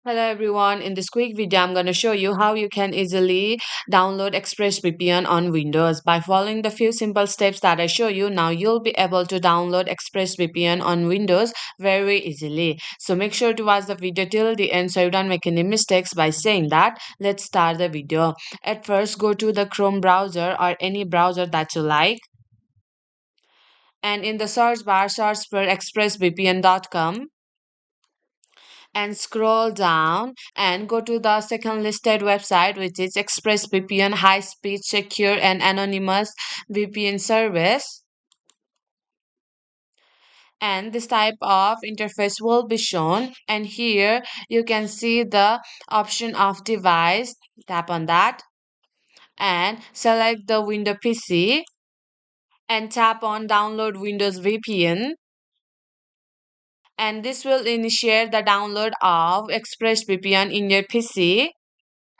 Hello everyone, in this quick video I'm going to show you how you can easily download ExpressVPN on Windows. By following the few simple steps that I show you, now you'll be able to download ExpressVPN on Windows very easily. So make sure to watch the video till the end so you don't make any mistakes. By saying that, let's start the video. At first, go to the Chrome browser or any browser that you like, and in the search bar search for expressvpn.com and scroll down and go to the second listed website, which is ExpressVPN high speed secure and anonymous VPN service. And this type of interface will be shown, and here you can see the option of device. Tap on that and select the window PC and tap on download Windows VPN, and this will initiate the download of ExpressVPN in your PC.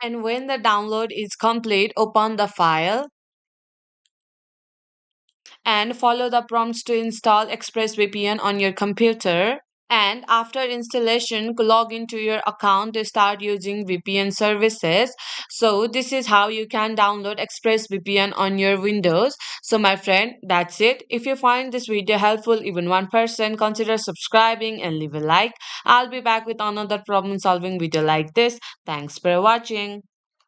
And when the download is complete, open the file and follow the prompts to install ExpressVPN on your computer. And after installation, log into your account to start using VPN services. So this is how you can download ExpressVPN on your Windows. So my friend, that's it. If you find this video helpful, even one person, consider subscribing and leave a like. I'll be back with another problem solving video like this. Thanks for watching.